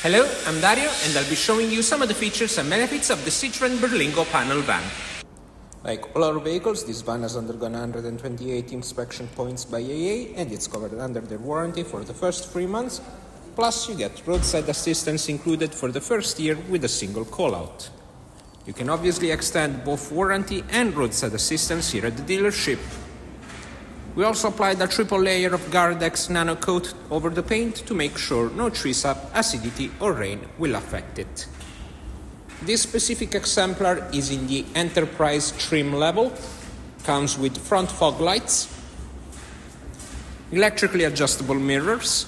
Hello, I'm Dario and I'll be showing you some of the features and benefits of the Citroen Berlingo panel van. Like all our vehicles, this van has undergone 128 inspection points by AA and it's covered under their warranty for the first 3 months. Plus you get roadside assistance included for the first year with a single call-out. You can obviously extend both warranty and roadside assistance here at the dealership. We also applied a triple layer of Gardex nano coat over the paint to make sure no tree sap, acidity or rain will affect it. This specific exemplar is in the Enterprise trim level, comes with front fog lights, electrically adjustable mirrors.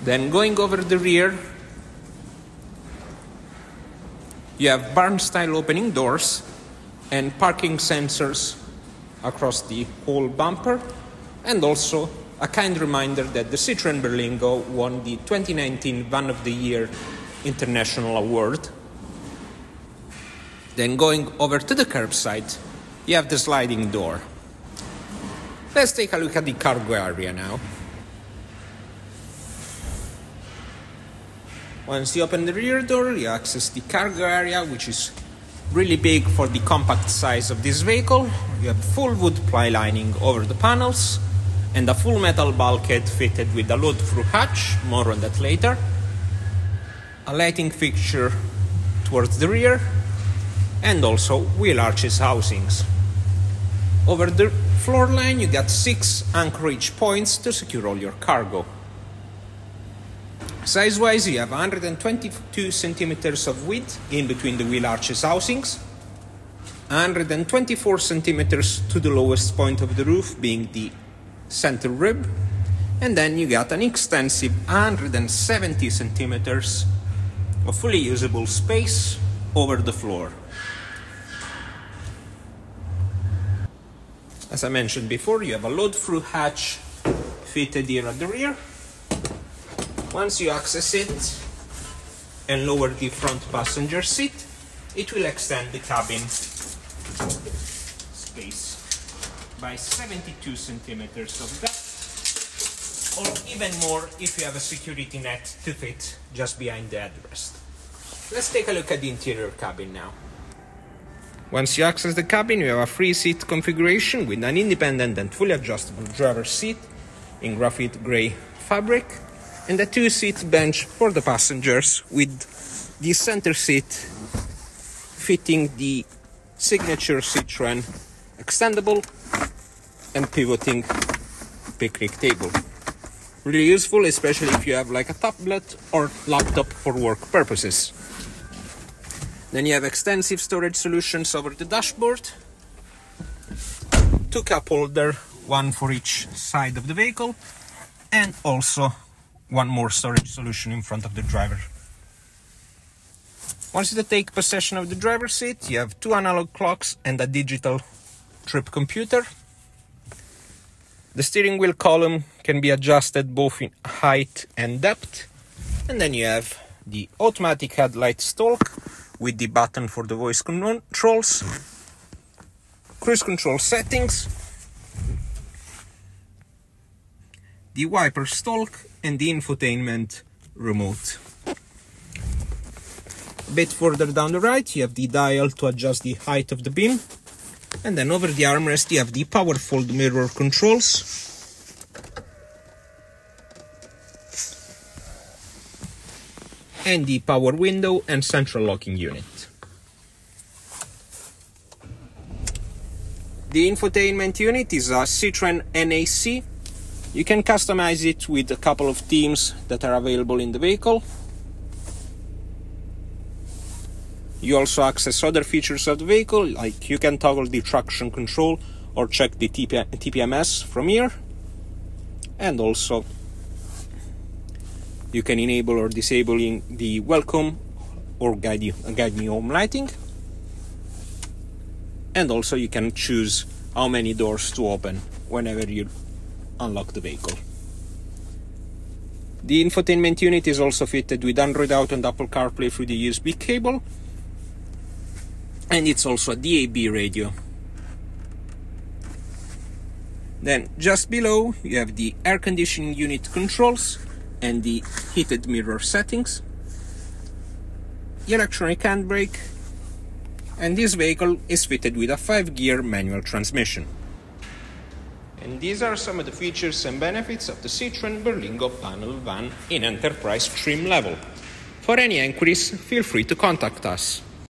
Then going over the rear, you have barn-style opening doors and parking sensors across the whole bumper, and also a kind reminder that the Citroen Berlingo won the 2019 Van of the Year International Award. Then going over to the curbside, you have the sliding door. Let's take a look at the cargo area now. Once you open the rear door, you access the cargo area, which is really big for the compact size of this vehicle. You have full wood ply lining over the panels and a full metal bulkhead fitted with a load-through hatch, more on that later. A lighting fixture towards the rear and also wheel arches housings. Over the floor line you got 6 anchorage points to secure all your cargo. Size-wise, you have 122 centimeters of width in between the wheel arches housings, 124 centimeters to the lowest point of the roof, being the center rib, and then you got an extensive 170 centimeters of fully usable space over the floor. As I mentioned before, you have a load-through hatch fitted here at the rear. Once you access it and lower the front passenger seat, it will extend the cabin space by 72 centimeters of depth, or even more if you have a security net to fit just behind the headrest. Let's take a look at the interior cabin now. Once you access the cabin, you have a 3-seat configuration with an independent and fully adjustable driver's seat in graphite grey fabric, and a 2-seat bench for the passengers with the center seat fitting the signature Citroen extendable and pivoting picnic table. Really useful, especially if you have like a tablet or laptop for work purposes. Then you have extensive storage solutions over the dashboard, 2 cup holder, 1 for each side of the vehicle, and also 1 more storage solution in front of the driver. Once you take possession of the driver's seat, you have 2 analog clocks and a digital trip computer. The steering wheel column can be adjusted both in height and depth. And then you have the automatic headlight stalk with the button for the voice controls, cruise control settings, the wiper stalk, and the infotainment remote. A bit further down the right, you have the dial to adjust the height of the beam. And then over the armrest, you have the power fold mirror controls. And the power window and central locking unit. The infotainment unit is a Citroen NAC. You can customize it with a couple of themes that are available in the vehicle. You also access other features of the vehicle, like you can toggle the traction control or check the TPMS from here. And also you can enable or disable the welcome or guide me home lighting. And also you can choose how many doors to open whenever you unlock the vehicle. The infotainment unit is also fitted with Android Auto and Apple Carplay through the USB cable, and it's also a DAB radio. Then just below you have the air conditioning unit controls and the heated mirror settings, electronic handbrake, and this vehicle is fitted with a 5-gear manual transmission. And these are some of the features and benefits of the Citroen Berlingo panel van in Enterprise trim level. For any inquiries, feel free to contact us.